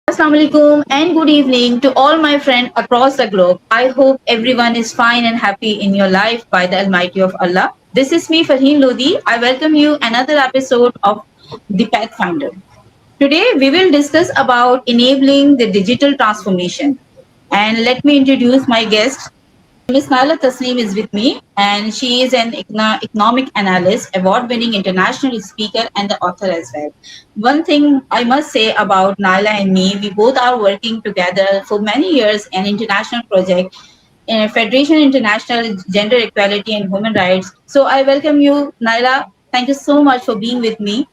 Assalamu alaikum and good evening to all my friends across the globe. I hope everyone is fine and happy in your life by the Almighty of Allah. This is me, Farheen Lodi. I welcome you another episode of The Pathfinder. Today we will discuss about enabling the digital transformation. And let me introduce my guest. Miss Nala Tasneem is with me, and she is an economic analyst, award winning international speaker, and the author as well. One thing I must say about Nala and me, we both are working together for many years in international project in Federation International Gender Equality and Human Rights. So I welcome you, Naila. Thank you so much for being with me.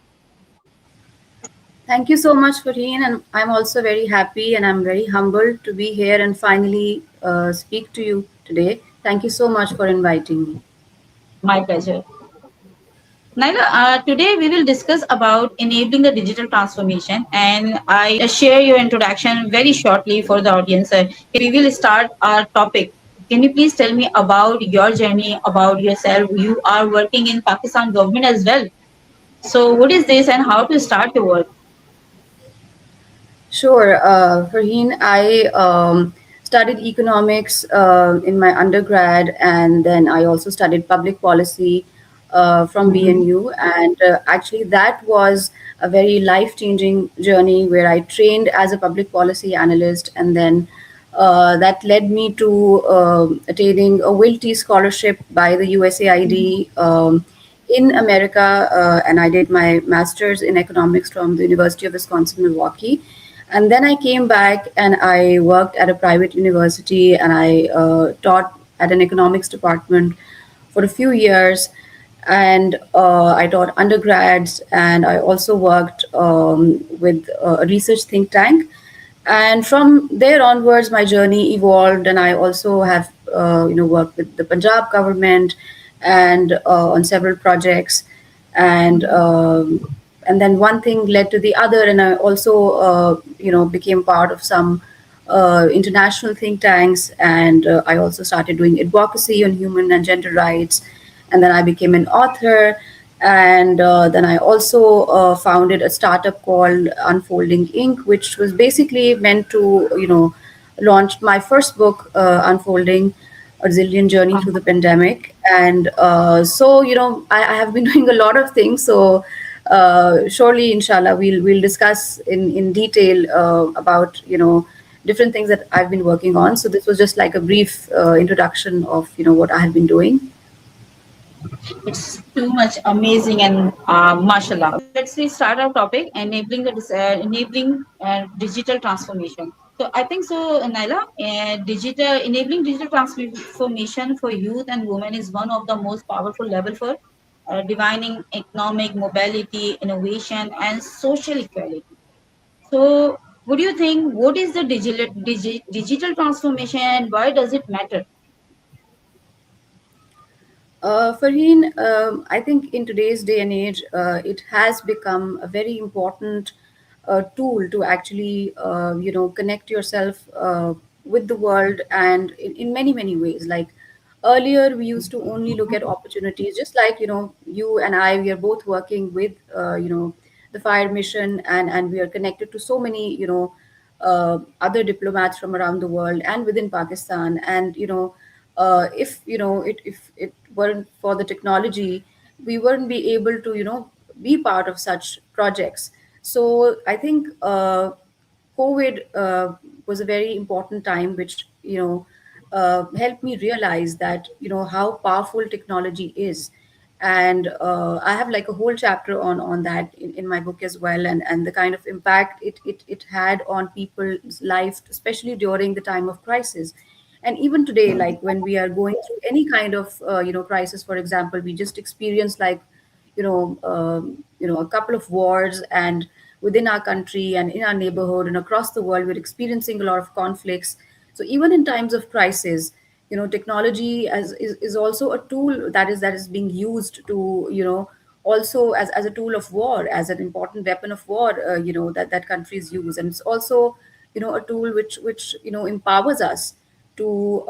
Thank you so much, Farheen, and I'm also very happy and I'm very humbled to be here and finally speak to you today. Thank you so much for inviting me. My pleasure. Naila, today we will discuss about enabling the digital transformation, and I share your introduction very shortly for the audience. We will start our topic. Can you please tell me about your journey, about yourself? You are working in Pakistan government as well. So, what is this, and how to start your work? Sure, Farheen, I studied economics in my undergrad, and then I also studied public policy from Mhm. BNU. And actually, that was a very life changing journey where I trained as a public policy analyst, and then that led me to attaining a Will T scholarship by the USAID. In America, and I did my master's in economics from the University of Wisconsin Milwaukee. And then I came back and I worked at a private university and I taught at an economics department for a few years. And I taught undergrads and I also worked with a research think tank. And from there onwards, my journey evolved, and I also have, worked with the Punjab government and on several projects, and and then one thing led to the other, and I also, became part of some international think tanks, and I also started doing advocacy on human and gender rights, and then I became an author, and then I also founded a startup called Unfolding Inc., which was basically meant to, launch my first book, Unfolding: A Resilient Journey Through the Pandemic. And so, I have been doing a lot of things. So surely, inshallah, we'll discuss in detail about different things that I've been working on. So this was just like a brief introduction of what I have been doing. It's too much amazing and mashallah. Let's say start our topic enabling enabling digital transformation. So I think so, Naila. Digital enabling digital transformation for youth and women is one of the most powerful level for divining economic mobility, innovation, and social equality. So, what do you think? What is the digital transformation, and why does it matter? Farheen, I think in today's day and age, it has become a very important tool to actually, connect yourself with the world and in many, many ways. Like earlier, we used to only look at opportunities, just like, you and I, we are both working with, the fire mission and we are connected to so many, other diplomats from around the world and within Pakistan. And, if if it weren't for the technology, we wouldn't be able to be part of such projects. So I think COVID was a very important time, which helped me realize that how powerful technology is. And I have like a whole chapter on that in my book as well, and the kind of impact it had on people's life, especially during the time of crisis. And even today, like when we are going through any kind of crisis, for example, we just experienced like a couple of wars, and within our country and in our neighborhood and across the world, we're experiencing a lot of conflicts. So even in times of crisis, technology is also a tool that is being used to also as a tool of war, as an important weapon of war, that countries use. And it's also a tool which empowers us to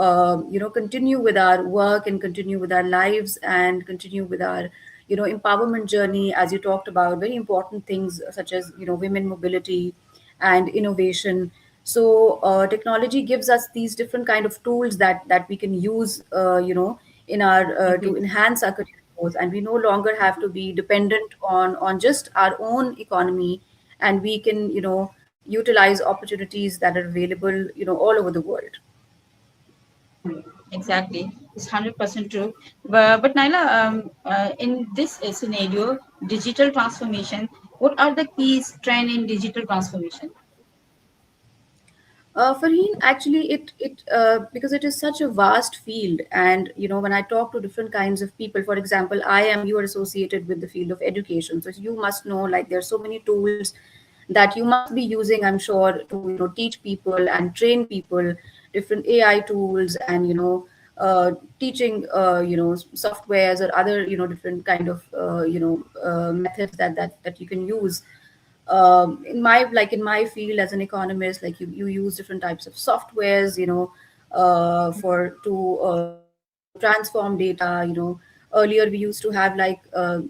continue with our work and continue with our lives and continue with our empowerment journey, as you talked about very important things such as women mobility and innovation. So technology gives us these different kind of tools that we can use, in our to Agree. enhance our career growth, and we no longer have to be dependent on just our own economy, and we can, utilize opportunities that are available, all over the world. Exactly. It's 100% true. But Naila, in this scenario, digital transformation, what are the keys trend in digital transformation? Farheen, actually, it because it is such a vast field, and when I talk to different kinds of people, for example, you are associated with the field of education, so you must know, like, there are so many tools that you must be using, I'm sure, to teach people and train people, different AI tools, and teaching softwares or other different kind of methods that you can use. In my field as an economist, like, you use different types of softwares, for to transform data. Earlier we used to have, like,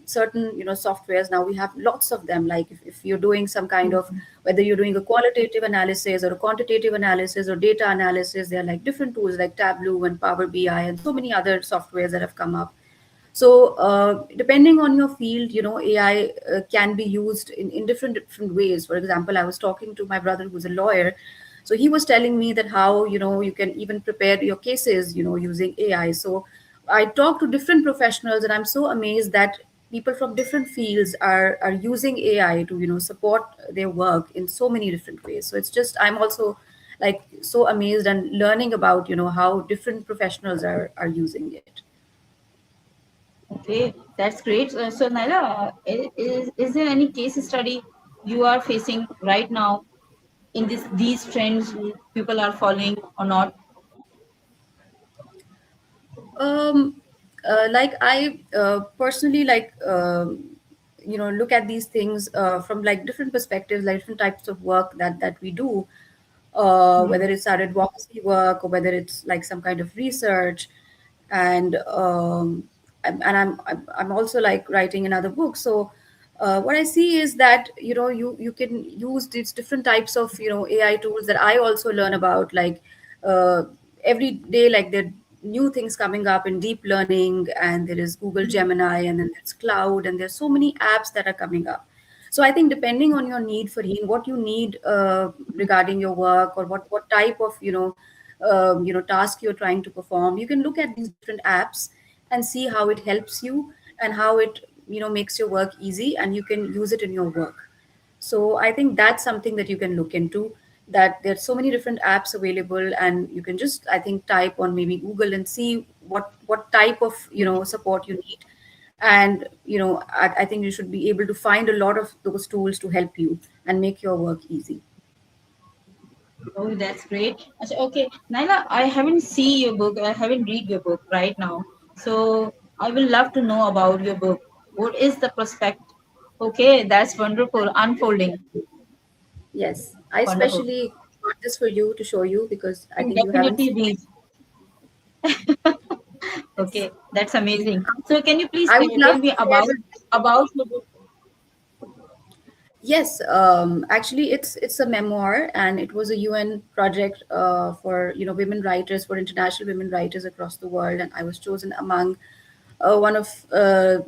certain softwares. Now we have lots of them. Like, if you're doing some kind of, whether you're doing a qualitative analysis or a quantitative analysis or data analysis, there are, like, different tools like Tableau and Power BI and so many other softwares that have come up. So depending on your field, AI can be used in different ways. For example, I was talking to my brother who's a lawyer. So he was telling me that how you can even prepare your cases using AI. So I talked to different professionals, and I'm so amazed that people from different fields are using AI to support their work in so many different ways. So it's just, I'm also, like, so amazed and learning about how different professionals are using it. Okay, that's great. So, Naila, is there any case study you are facing right now in these trends people are following or not? Um, like, I personally, like, look at these things from, like, different perspectives, like different types of work that we do, whether it's our advocacy work or whether it's like some kind of research, and I'm also, like, writing another book. So what I see is that you can use these different types of AI tools that I also learn about, like, uh, every day, like, there are new things coming up in deep learning, and there is Google Gemini, and then there's cloud, and there's so many apps that are coming up. So I think, depending on your need, Farheen, what you need regarding your work, or what type of task you're trying to perform, you can look at these different apps and see how it helps you, and how it makes your work easy, and you can use it in your work. So I think that's something that you can look into, that there's so many different apps available, and you can just, I think, type on maybe Google and see what type of support you need. And I think you should be able to find a lot of those tools to help you and make your work easy. Oh, that's great. Okay, Naila, I haven't seen your book. I haven't read your book right now. So I will love to know about your book. What is the prospect? Okay, that's wonderful. Unfolding. Yes, I Wonderful. especially got this for you to show you, because I And think you haven't definitely seen read. it. Yes. Okay, that's amazing. So can you please I would love tell to me share. about your book? Yes, actually, it's a memoir, and it was a UN project for women writers, for international women writers across the world, and I was chosen among one of the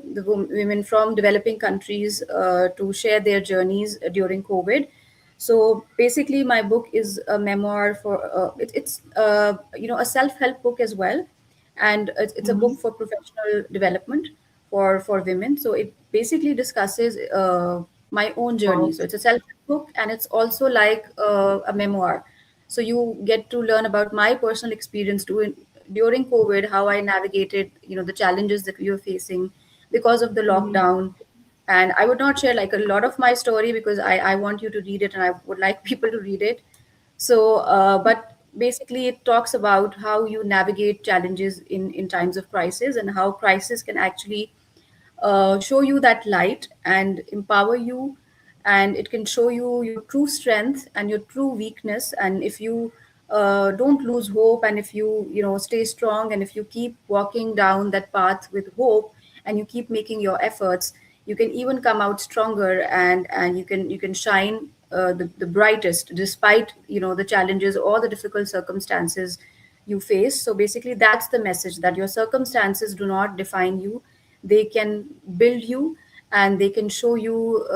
women from developing countries to share their journeys during COVID. So basically, my book is a memoir for it's a self help book as well, and it's a Mhm. book for professional development for women. So it basically discusses my own journey. Wow. So it's a self help book, and it's also like a memoir. So you get to learn about my personal experience during COVID, how I navigated the challenges that we were facing because of the Mhm. lockdown. And I would not share, like, a lot of my story, because I want you to read it, and I would like people to read it. So but basically, it talks about how you navigate challenges in times of crisis, and how crisis can actually show you that light and empower you, and it can show you your true strength and your true weakness. And if you don't lose hope, and if you stay strong, and if you keep walking down that path with hope, and you keep making your efforts, you can even come out stronger, and you can shine the brightest despite the challenges or the difficult circumstances you face. So basically that's the message, that your circumstances do not define you. They can build you, and they can show you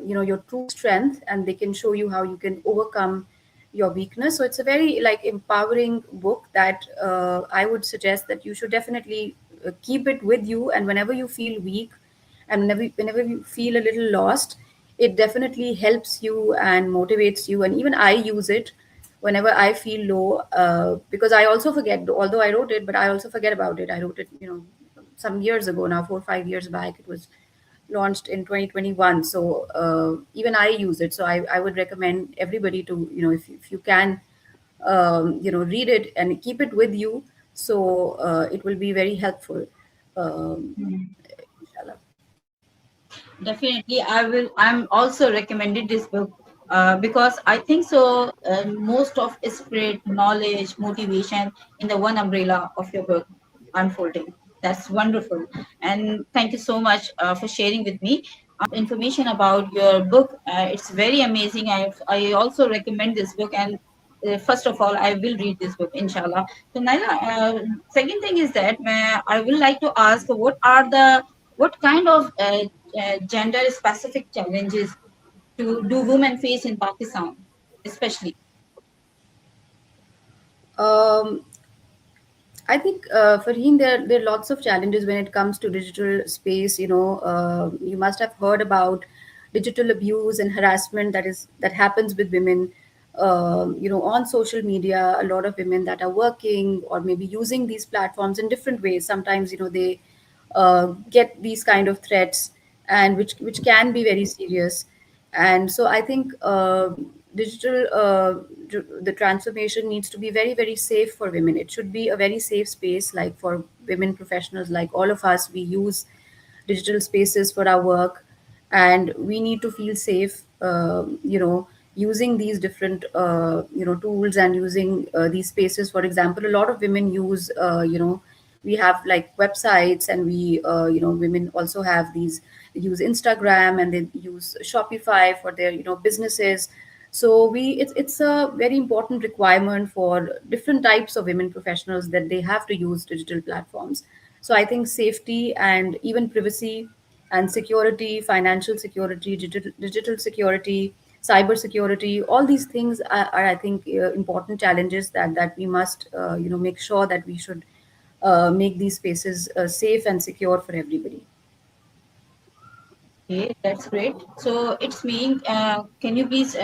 your true strength, and they can show you how you can overcome your weakness. So it's a very like empowering book that I would suggest that you should definitely keep it with you, and whenever you feel weak and whenever you feel a little lost, it definitely helps you and motivates you. And even I use it whenever I feel low, because I also forget, although I wrote it, but I also forget about it. I wrote it some years ago now, 4 or 5 years back. It was launched in 2021. So even I use it. So I would recommend everybody to, if you can, read it and keep it with you. So it will be very helpful. Um, inshallah. Definitely, I will. I'm also recommended this book because I think so. Most of spirit, knowledge, motivation in the one umbrella of your book, Unfolding. That's wonderful, and thank you so much for sharing with me information about your book. It's very amazing. I also recommend this book, and first of all, I will read this book, inshallah. So, Naila, second thing is that I would like to ask, what kind of gender specific challenges do women face in Pakistan, especially? Um, I think, Farheen, there are lots of challenges when it comes to digital space. You must have heard about digital abuse and harassment that happens with women. On social media, a lot of women that are working or maybe using these platforms in different ways. Sometimes, they get these kind of threats, and which can be very serious. And so I think digital the transformation needs to be very, very safe for women. It should be a very safe space, like for women professionals like all of us. We use digital spaces for our work, and we need to feel safe, using these different tools, and using these spaces. For example, a lot of women use we have like websites, and we women also have these, they use Instagram, and they use Shopify for their businesses. So it's a very important requirement for different types of women professionals that they have to use digital platforms. So I think safety and even privacy and security, financial security, digital security, cyber security, all these things are I think important challenges that we must make sure that we should make these spaces safe and secure for everybody. Okay, that's great. So it's mean, can you please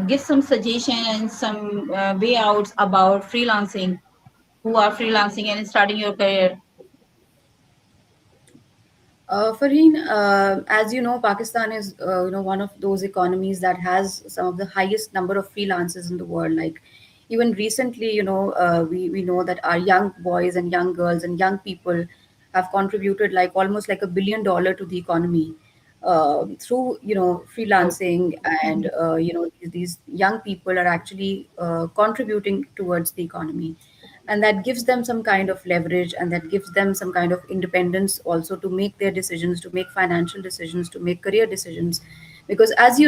give some suggestion and some way outs about freelancing, who are freelancing and starting your career? Farheen, as you know, Pakistan is one of those economies that has some of the highest number of freelancers in the world. Like even recently, we know that our young boys and young girls and young people have contributed like almost like $1 billion to the economy through freelancing. And these young people are actually contributing towards the economy, and that gives them some kind of leverage, and that gives them some kind of independence also to make their decisions, to make financial decisions, to make career decisions. Because as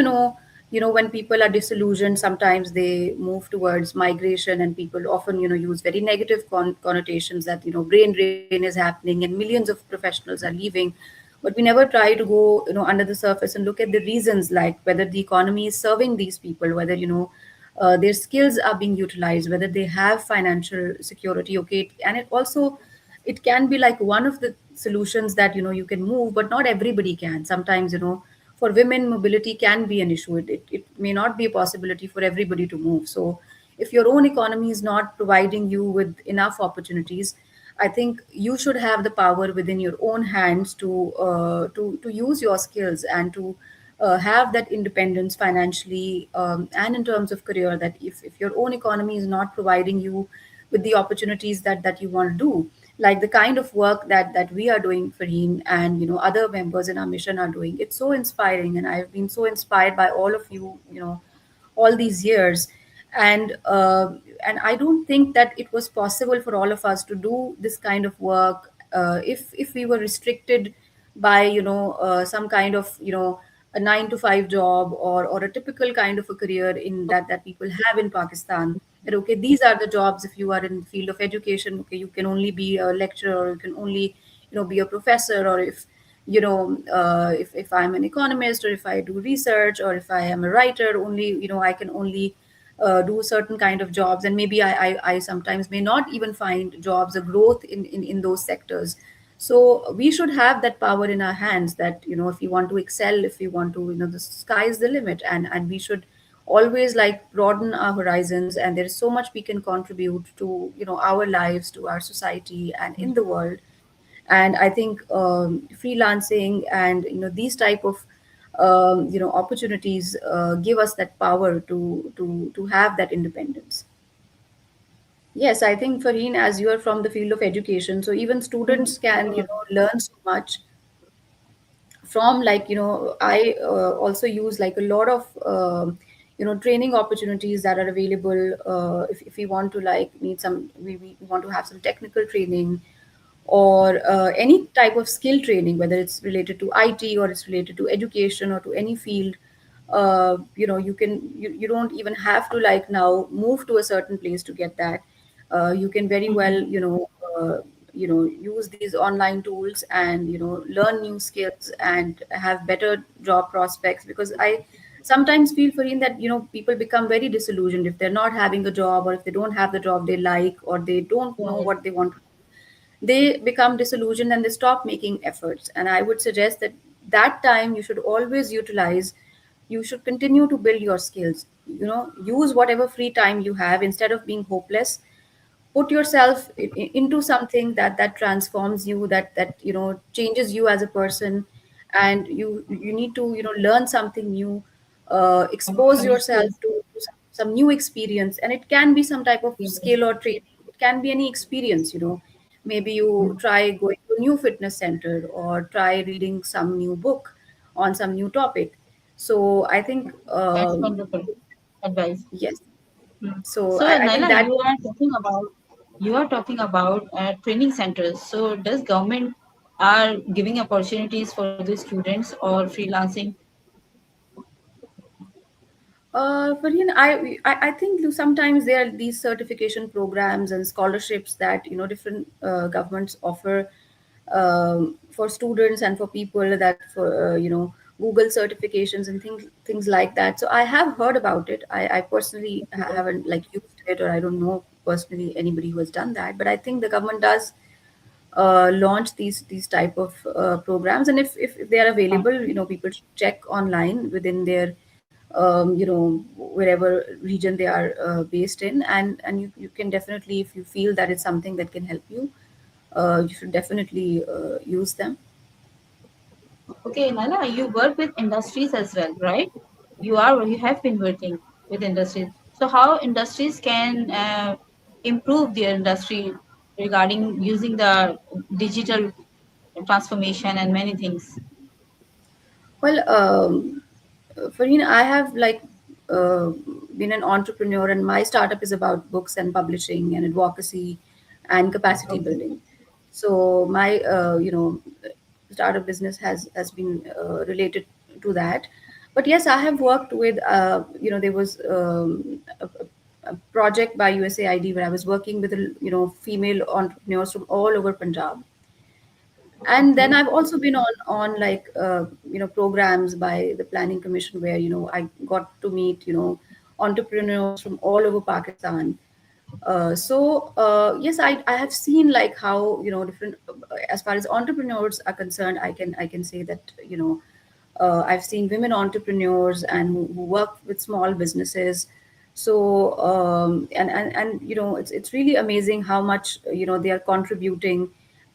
when people are disillusioned, sometimes they move towards migration, and people often use very negative connotations that brain drain is happening and millions of professionals are leaving. But we never try to go under the surface and look at the reasons, like whether the economy is serving these people, whether their skills are being utilized, whether they have financial security. Okay, and it also, it can be like one of the solutions that you can move, but not everybody can. Sometimes for women, mobility can be an issue. It may not be a possibility for everybody to move. So if your own economy is not providing you with enough opportunities, I think you should have the power within your own hands to use your skills and to have that independence financially, and in terms of career. That if your own economy is not providing you with the opportunities that you want to do, like the kind of work that we are doing, Farheen, and other members in our mission are doing, it's so inspiring, and I've been so inspired by all of you, all these years. And I don't think that it was possible for all of us to do this kind of work if we were restricted by some kind of a 9 to 5 job, or a typical kind of a career in that people have in Pakistan. That okay, these are the jobs. If you are in the field of education, okay, you can only be a lecturer, or you can only be a professor, or if if I'm an economist, or if I do research, or if I am a writer, only I can only do certain kind of jobs, and maybe I sometimes may not even find jobs or growth in those sectors. So we should have that power in our hands, that if we want to excel, if we want to, the sky is the limit, and we should always like broaden our horizons, and there is so much we can contribute to our lives, to our society, and in the world. And I think freelancing and these type of opportunities give us that power to have that independence. Yes, I think, Fareen, as you are from the field of education, so even students can learn so much from, like I also use like a lot of training opportunities that are available. If we want to like need some, we want to have some technical training, or any type of skill training, whether it's related to IT, or it's related to education, or to any field. You don't even have to like now move to a certain place to get that. You can very well use these online tools, and learn new skills and have better job prospects. Because I sometimes feel, Fareen, that people become very disillusioned if they're not having a job, or if they don't have the job they like, or they don't know Right. what they want. They become disillusioned and they stop making efforts. And I would suggest that that time you should always utilize, you should continue to build your skills, use whatever free time you have. Instead of being hopeless, put yourself into something that transforms you, that changes you as a person. And you need to learn something new, expose Understood. yourself to some new experience. And it can be some type of skill or training, it can be any experience. Maybe you try going to a new fitness center, or try reading some new book on some new topic. So I think That's wonderful advice. yes. Hmm. So So, I think Naila, that. you are talking about training centers. So, does government are giving opportunities for the students or freelancing? But I think sometimes there are these certification programs and scholarships that different governments offer for students and for people, that for Google certifications and things like that. So I have heard about it. I personally haven't like used it, or I don't know personally anybody who has done that. But I think the government does launch these type of programs. And if they are available, people should check online within their wherever region they are based in. And you can definitely, if you feel that it's something that can help you, you should definitely use them. Okay, Naila, you work with industries as well, right? You have been working with industries. So, how industries can improve their industry regarding using the digital transformation and many things? Well, Fareen, I have like uh, been an entrepreneur, and my startup is about books and publishing and advocacy and capacity Okay. building. So my startup business has been related to that. But yes, I have worked with there was a project by USAID where I was working with female entrepreneurs from all over Punjab. And then Okay. I've also been on like programs by the Planning Commission, where I got to meet entrepreneurs from all over Pakistan. Yes, I have seen like how different, as far as entrepreneurs are concerned, I can say that I've seen women entrepreneurs and who work with small businesses. So and it's really amazing how much they are contributing,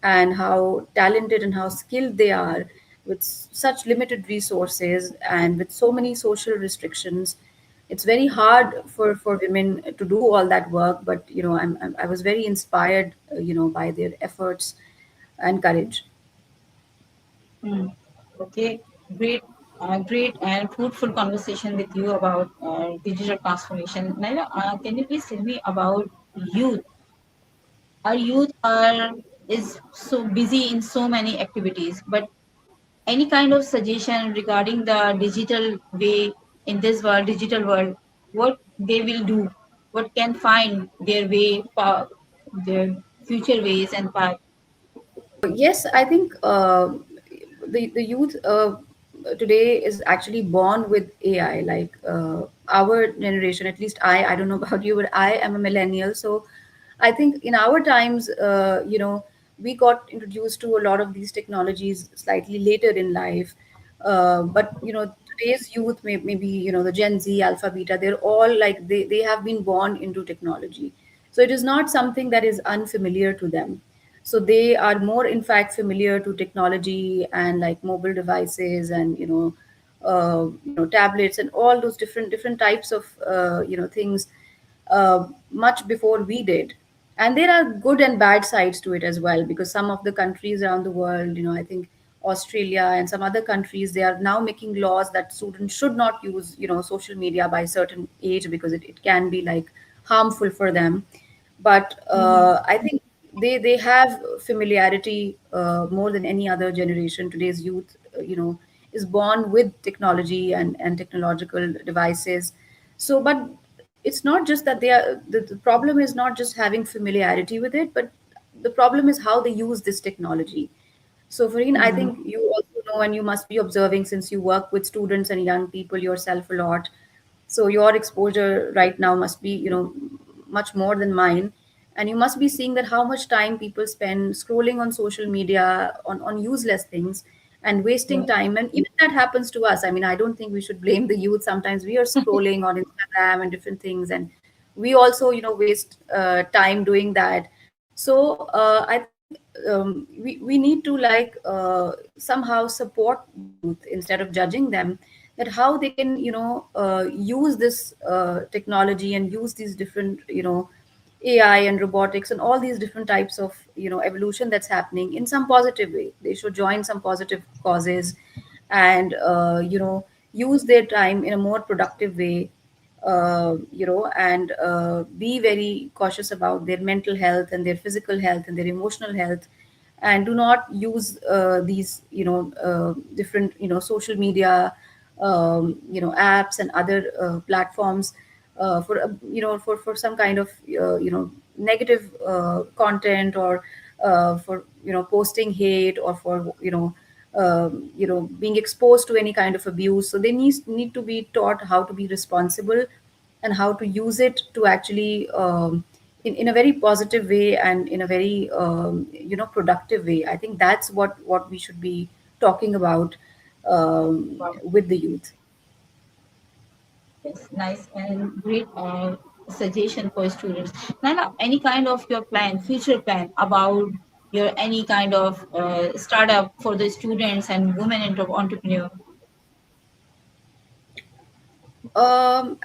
and how talented and how skilled they are, with such limited resources and with so many social restrictions. It's very hard for women to do all that work, but I was very inspired by their efforts and courage. Hmm. Okay, great, great and fruitful conversation with you about digital transformation. Naila, can you please tell me about youth? Our youth are is so busy in so many activities, but Any kind of suggestion regarding the digital way in this world, digital world, what they will do, what can find their way, their future ways and path. Yes, I think the youth today is actually born with AI. Like our generation, at least I don't know about you, but I am a millennial. So I think in our times, we got introduced to a lot of these technologies slightly later in life. But today's youth, maybe the Gen Z, Alpha, Beta, they're all like they have been born into technology. So it is not something that is unfamiliar to them. So they are more in fact familiar to technology and like mobile devices and tablets and all those different types of things much before we did. And there are good and bad sides to it as well, because some of the countries around the world, I think Australia and some other countries, they are now making laws that students should not use social media by a certain age, because it can be like harmful for them. But I think they have familiarity more than any other generation. Today's youth is born with technology and technological devices. So but it's not just that the problem is not just having familiarity with it, but the problem is how they use this technology. So, Fareen, I Mhm. think you also know, and you must be observing since you work with students and young people yourself a lot. So, your exposure right now must be, much more than mine. And you must be seeing that how much time people spend scrolling on social media on useless things and wasting Yeah. time. And even that happens to us. I mean, I don't think we should blame the youth. Sometimes we are scrolling on Instagram and different things, and we also, waste time doing that. So, I think we need to like somehow support the youth instead of judging them, that how they can use this technology and use these different AI and robotics and all these different types of evolution that's happening in some positive way. They should join some positive causes and use their time in a more productive way, and be very cautious about their mental health and their physical health and their emotional health, and do not use these different social media apps and other platforms for for some kind of negative content, or for posting hate, or for being exposed to any kind of abuse. So they need to be taught how to be responsible and how to use it to actually in a very positive way and in a very productive way. I think that's what we should be talking about Wow. with the youth. Yes, nice and great suggestion for students. Nana, any kind of your plan, future plan about your any kind of startup for the students and women entrepreneur?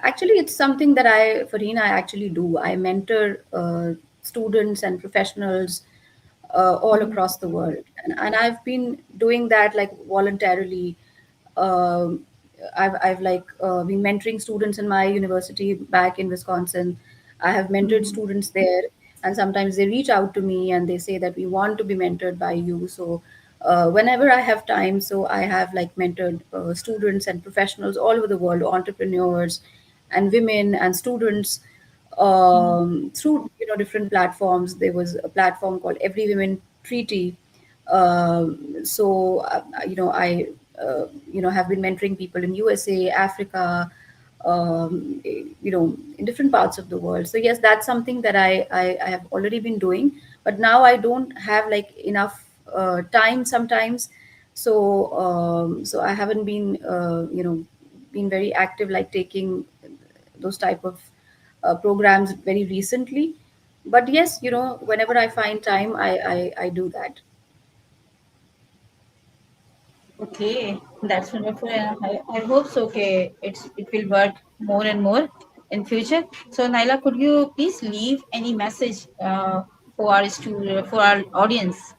Actually, it's something that Farina, I actually do. I mentor students and professionals all Mhm. across the world, and I've been doing that like voluntarily. Um, I've like been mentoring students in my university back in Wisconsin. I have mentored Mhm. students there, and sometimes they reach out to me and they say that we want to be mentored by you. So whenever I have time, so I have like mentored students and professionals all over the world, entrepreneurs and women and students Mhm. through different platforms. There was a platform called Every Women Treaty. I have been mentoring people in USA, Africa, in different parts of the world. So yes, that's something that I have already been doing, but now I don't have like enough time sometimes. So I haven't been been very active, like taking those type of programs very recently. But yes, whenever I find time, I do that. Okay, that's wonderful. And I hope so. Okay, it will work more and more in future. So Naila, could you please leave any message for our student, for our audience?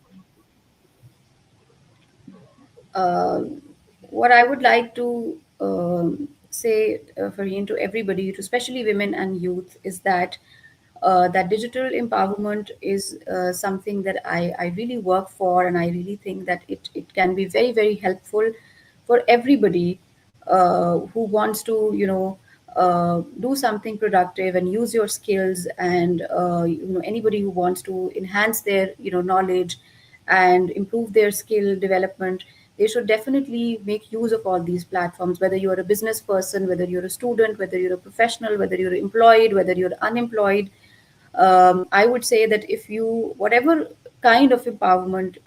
Um, what I would like to say, Farheen, to everybody, to especially women and youth, is that that digital empowerment is something that I really work for, and I really think that it can be very, very helpful for everybody who wants to, do something productive and use your skills, and anybody who wants to enhance their knowledge and improve their skill development. They should definitely make use of all these platforms, whether you're a business person, whether you're a student, whether you're a professional, whether you're employed, whether you're unemployed. I would say that if you, whatever kind of empowerment,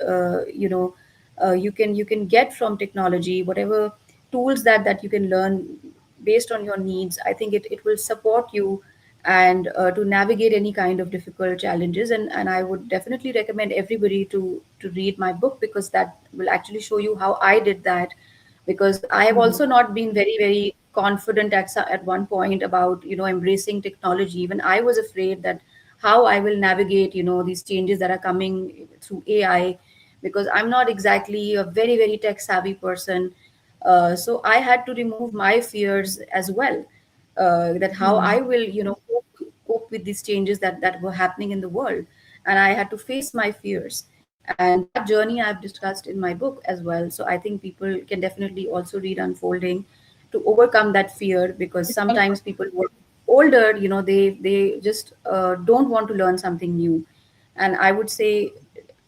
you can get from technology, whatever tools that you can learn based on your needs, I think it will support you, and to navigate any kind of difficult challenges. And I would definitely recommend everybody to read my book, because that will actually show you how I did that. Because I have Mhm. also not been very, very confident at one point about embracing technology. Even I was afraid that how I will navigate these changes that are coming through AI, because I'm not exactly a very, very tech savvy person. So I had to remove my fears as well, that how I Mhm. will cope with these changes that were happening in the world. And I had to face my fears, and that journey I've discussed in my book as well. So I think people can definitely also read Unfolding to overcome that fear, because It's helpful. sometimes people who are older, they just don't want to learn something new. And I would say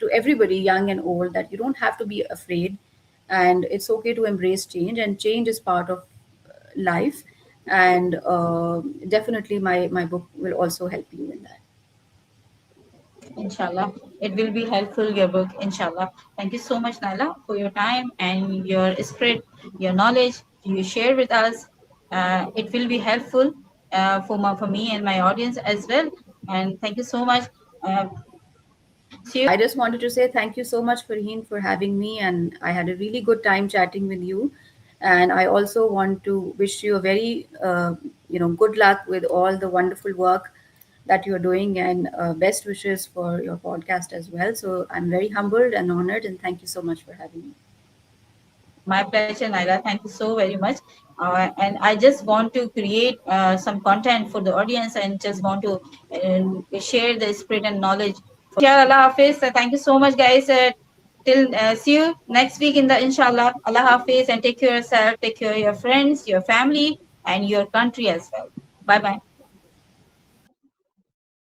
to everybody, young and old, that you don't have to be afraid, and it's okay to embrace change, and change is part of life. And definitely my book will also help you in that. Inshallah, it will be helpful, your book, inshallah. Thank you so much, Naila, for your time and your spirit, your knowledge you share with us. It will be helpful for me and my audience as well. And thank you so much. Uh, See you. I just wanted to say thank you so much, Farheen, for having me, and I had a really good time chatting with you. And I also want to wish you a very, good luck with all the wonderful work that you're doing, and best wishes for your podcast as well. So I'm very humbled and honored, and thank you so much for having me. My pleasure, Naila. Thank you so very much. And I just want to create some content for the audience and just want to share the spirit and knowledge. Inshallah, Allah Hafiz. Thank you so much, guys. Till see you next week in the Inshallah. Allah Hafiz, and take care of yourself, take care of your friends, your family, and your country as well. Bye bye.